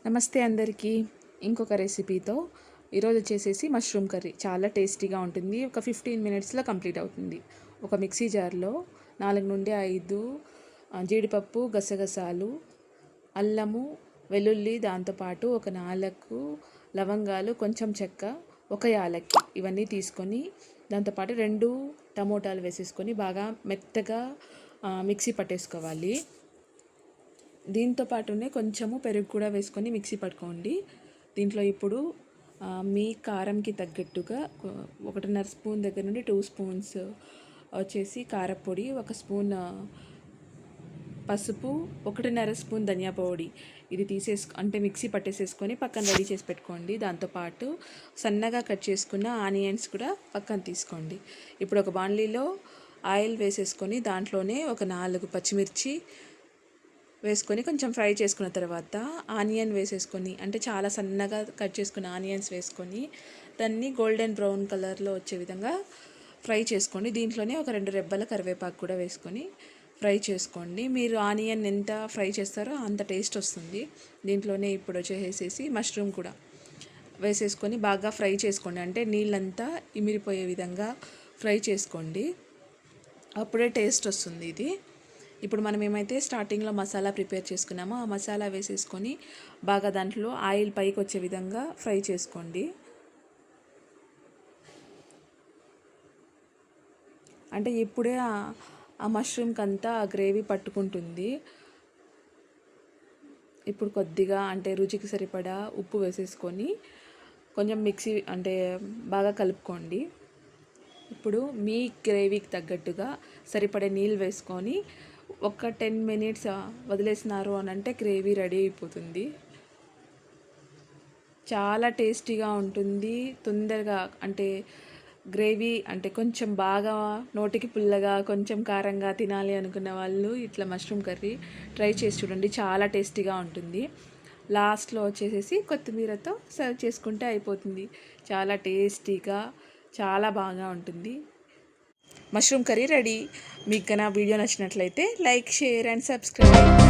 నమస్తే అందరికీ. ఇంకొక రెసిపీతో ఈరోజు వచ్చేసేసి మష్రూమ్ కర్రీ. చాలా టేస్టీగా ఉంటుంది. ఒక 15 మినిట్స్లో కంప్లీట్ అవుతుంది. ఒక మిక్సీ జార్లో 4 నుండి 5 జీడిపప్పు, గసగసాలు, అల్లము, వెల్లుల్లి, దాంతోపాటు ఒక 4 లవంగాలు, కొంచెం చెక్క, ఒక యాలక్కి ఇవన్నీ తీసుకొని దాంతోపాటు 2 టమోటాలు వేసేసుకొని బాగా మెత్తగా మిక్సీ పట్టేసుకోవాలి. దీంతో పాటునే కొంచెము పెరుగు కూడా వేసుకొని మిక్సీ పట్టుకోండి. దీంట్లో ఇప్పుడు మీ కారంకి తగ్గట్టుగా 1.5 స్పూన్ దగ్గర నుండి 2 స్పూన్స్ వచ్చేసి కారపొడి, 1 స్పూన్ పసుపు, 1.5 స్పూన్ ధనియా పొడి ఇది అంటే మిక్సీ పట్టేసేసుకొని పక్కన రెడీ చేసి పెట్టుకోండి. దాంతోపాటు సన్నగా కట్ చేసుకున్న ఆనియన్స్ కూడా పక్కన తీసుకోండి. ఇప్పుడు ఒక బాండ్లీలో ఆయిల్ వేసేసుకొని దాంట్లోనే ఒక 4 పచ్చిమిర్చి వేసుకొని కొంచెం ఫ్రై చేసుకున్న తర్వాత ఆనియన్ వేసేసుకొని, అంటే చాలా సన్నగా కట్ చేసుకున్న ఆనియన్స్ వేసుకొని దాన్ని గోల్డెన్ బ్రౌన్ కలర్లో వచ్చే విధంగా ఫ్రై చేసుకోండి. దీంట్లోనే ఒక 2 రెబ్బల కరివేపాకు కూడా వేసుకొని ఫ్రై చేసుకోండి. మీరు ఆనియన్ ఎంత ఫ్రై చేస్తారో అంత టేస్ట్ వస్తుంది. దీంట్లోనే ఇప్పుడు వచ్చేసేసి మష్రూమ్ కూడా వేసేసుకొని బాగా ఫ్రై చేసుకోండి. అంటే నీళ్ళంతా ఇమిరిపోయే విధంగా ఫ్రై చేసుకోండి. అప్పుడే టేస్ట్ వస్తుంది ఇది. ఇప్పుడు మనం ఏమైతే స్టార్టింగ్లో మసాలా ప్రిపేర్ చేసుకున్నామో ఆ మసాలా వేసేసుకొని బాగా దాంట్లో ఆయిల్ పైకి వచ్చే విధంగా ఫ్రై చేసుకోండి. అంటే ఇప్పుడే ఆ మష్రూమ్కి అంతా ఆ గ్రేవీ పట్టుకుంటుంది. ఇప్పుడు కొద్దిగా అంటే రుచికి సరిపడా ఉప్పు వేసేసుకొని కొంచెం మిక్సీ అంటే బాగా కలుపుకోండి. ఇప్పుడు మీ గ్రేవీకి తగ్గట్టుగా సరిపడే నీళ్ళు వేసుకొని ఒక 10 మినిట్స్ వదిలేసినారు అని అంటే గ్రేవీ రెడీ అయిపోతుంది. చాలా టేస్టీగా ఉంటుంది. తొందరగా అంటే గ్రేవీ అంటే కొంచెం బాగా నోటికి పుల్లగా కొంచెం కారంగా తినాలి అనుకున్న వాళ్ళు ఇట్లా మష్రూమ్ కర్రీ ట్రై చేసి చూడండి. చాలా టేస్టీగా ఉంటుంది. లాస్ట్లో వచ్చేసేసి కొత్తిమీరతో సర్వ్ చేసుకుంటే అయిపోతుంది. చాలా టేస్టీగా చాలా బాగా ఉంటుంది. Mushroom curry ready. మీకు నా వీడియో నచ్చినట్లయితే లైక్, షేర్ అండ్ సబ్స్క్రైబ్.